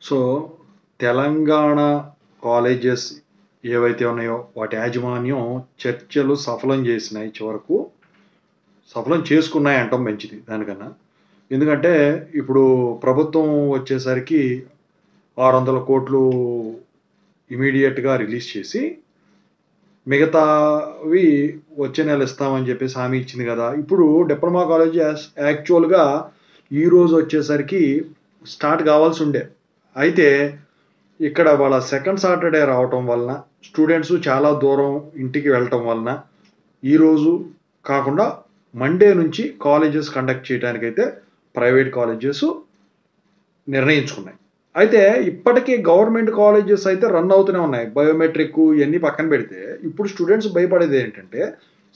So, Telangana colleges ఏవైతే ఉన్నాయో వాటి యాజమాన్యం చర్చలు సఫలం చేసినాయి చివరకు. సఫలం చేసుకున్నాయి అనటం మంచిది దానికన్నా. ఎందుకంటే ఇప్పుడు ప్రభుత్వం వచ్చేసరికి 600,00,00,000 ఇమ్మీడియేట్‌గా రిలీజ్ చేసి, మిగతావి వచ్చే నెల ఇస్తామని చెప్పేసి హామీ ఇచ్చింది గదా! ఇప్పుడు డిప్లొమా కాలేజ్ యాక్చువల్‌గా ఈరోజు వచ్చేసరికి స్టార్ట్ కావాల్సుండే. అయితే ఇక్కడ వాళ్ళ సెకండ్ సాటర్‌డే రావటం వలన, స్టూడెంట్స్ చాలా దూరం ఇంటికి వెళ్ళటం వలన, ఈరోజు కాకుండా మండే నుంచి కాలేజెస్ కండక్ట్ చేయడానికైతే ప్రైవేట్ కాలేజెస్ నిర్ణయించుకున్నాయి. అయితే ఇప్పటికీ గవర్నమెంట్ కాలేజెస్ అయితే రన్ అవుతూనే ఉన్నాయి. బయోమెట్రిక్ ఇయన్నీ పక్కన పెడితే, ఇప్పుడు స్టూడెంట్స్ భయపడేది ఏంటంటే,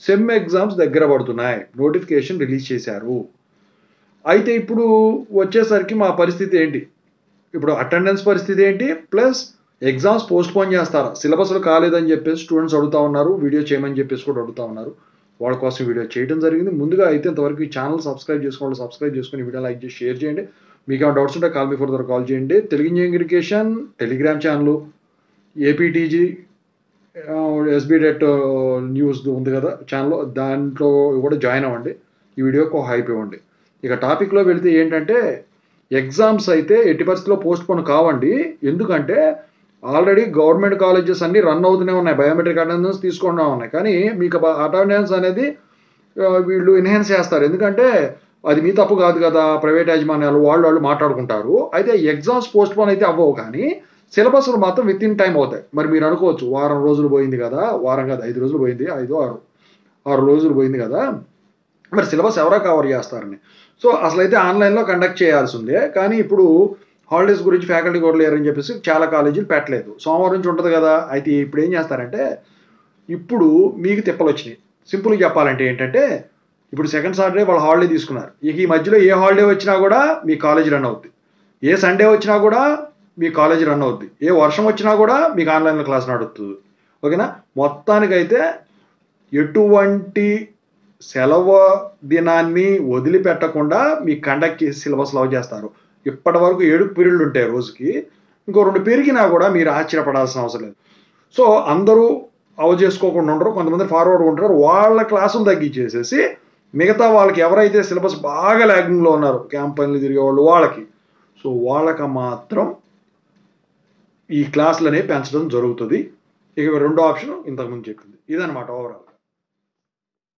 సెమ్ ఎగ్జామ్స్ దగ్గర పడుతున్నాయి. నోటిఫికేషన్ రిలీజ్ చేశారు. అయితే ఇప్పుడు వచ్చేసరికి మా పరిస్థితి ఏంటి? ఇప్పుడు అటెండెన్స్ పరిస్థితి ఏంటి? ప్లస్ ఎగ్జామ్స్ పోస్ట్‌పోన్ చేస్తారా? సిలబస్‌లు కాలేదని చెప్పేసి స్టూడెంట్స్ అడుగుతా ఉన్నారు. వీడియో చేయమని చెప్పేసి కూడా అడుగుతా ఉన్నారు. వాళ్ళ కోసం వీడియో చేయడం జరిగింది. ముందుగా అయితే ఇంతవరకు ఈ ఛానల్ సబ్స్క్రైబ్ చేసుకోండి. సబ్స్క్రైబ్ చేసుకొని వీడియో లైక్ చేసి షేర్ చేయండి. మీకేమైనా డౌట్స్ ఉంటే కాల్ మీ ఫర్దర్ కాల్ చేయండి. Telugu engineering education telegram channel, APTG ఎస్బీ.డెట్ న్యూస్ ఉంది కదా ఛానల్, దాంట్లో కూడా జాయిన్ అవ్వండి. ఈ వీడియోకి ఒక హైప్ ఇవ్వండి. ఇక టాపిక్‌లో వెళ్తే ఏంటంటే, ఎగ్జామ్స్ అయితే ఎట్టి పరిస్థితిలో పోస్ట్‌పోన్ కావండి. ఎందుకంటే ఆల్రెడీ గవర్నమెంట్ కాలేజెస్ అన్నీ రన్ అవుతూనే ఉన్నాయి. బయోమెట్రిక్ అటెండెన్స్ తీసుకుంటూనే ఉన్నాయి. కానీ మీకు అటెండెన్స్ అనేది వీళ్ళు ఎన్హాన్స్ చేస్తారు. ఎందుకంటే అది మీ తప్పు కాదు కదా! ప్రైవేట్ యాజమాన్యాలు వాళ్ళు మాట్లాడుకుంటారు. అయితే ఎగ్జామ్స్ పోస్ట్‌పోన్ అయితే అవ్వవు కానీ, సిలబస్‌లు మాత్రం వితిన్ టైమ్ అవుతాయి. మరి మీరు అనుకోవచ్చు, వారం రోజులు పోయింది కదా! వారం కాదు 5 రోజులు పోయింది. 6 రోజులు పోయింది కదా! మరి సిలబస్ ఎవరా కవర్ చేస్తారని. సో, అసలైతే ఆన్‌లైన్‌లో కండక్ట్ చేయాల్సిందే. కానీ ఇప్పుడు హాలిడేస్ గురించి ఫ్యాకల్టీ కూడా లేరని చెప్పేసి చాలా కాలేజీలు పెట్టలేదు. సోమవారం నుంచి ఉంటది కదా! అయితే ఇప్పుడు ఏం చేస్తారంటే, ఇప్పుడు మీకు తిప్పలొచ్చినాయి. సింపుల్‌గా చెప్పాలంటే ఏంటంటే, ఇప్పుడు సెకండ్ సాటర్‌డే వాళ్ళు హాలిడే తీసుకున్నారు. ఇక ఈ మధ్యలో ఏ హాలిడే వచ్చినా కూడా మీ కాలేజ్ రన్ అవుద్ది. ఏ సండే వచ్చినా కూడా మీ కాలేజ్ రన్ అవుద్ది. ఏ వర్షం వచ్చినా కూడా మీకు ఆన్‌లైన్‌లో క్లాస్ నడుస్తది. ఓకేనా? మొత్తానికైతే ఎటువంటి సెలవు దినాన్ని వదిలిపెట్టకుండా మీకు కండక్ట్ చేసి సిలబస్ లవ్ చేస్తారు. ఇప్పటివరకు 7 పీరియడ్‌లు ఉంటాయి రోజుకి. ఇంకో 2 పెరిగినా కూడా మీరు ఆశ్చర్యపడాల్సిన అవసరం లేదు. సో, అందరూ చేసుకోకుండా ఉండరు. కొంతమంది ఫార్వర్డ్‌గా ఉంటారు. వాళ్ళ క్లాసులు తగ్గించేసేసి, మిగతా వాళ్ళకి ఎవరైతే సిలబస్ బాగా లాగింగ్‌లో ఉన్నారో, క్యాంప్ పనులు తిరిగేవాళ్ళు వాళ్ళకి. సో, వాళ్ళకి మాత్రం ఈ క్లాసులనేవి పెంచడం జరుగుతది. ఇక రెండో ఆప్షన్ ఇంతకుముందు చెప్పింది. ఇదనమాట ఓవరాల్.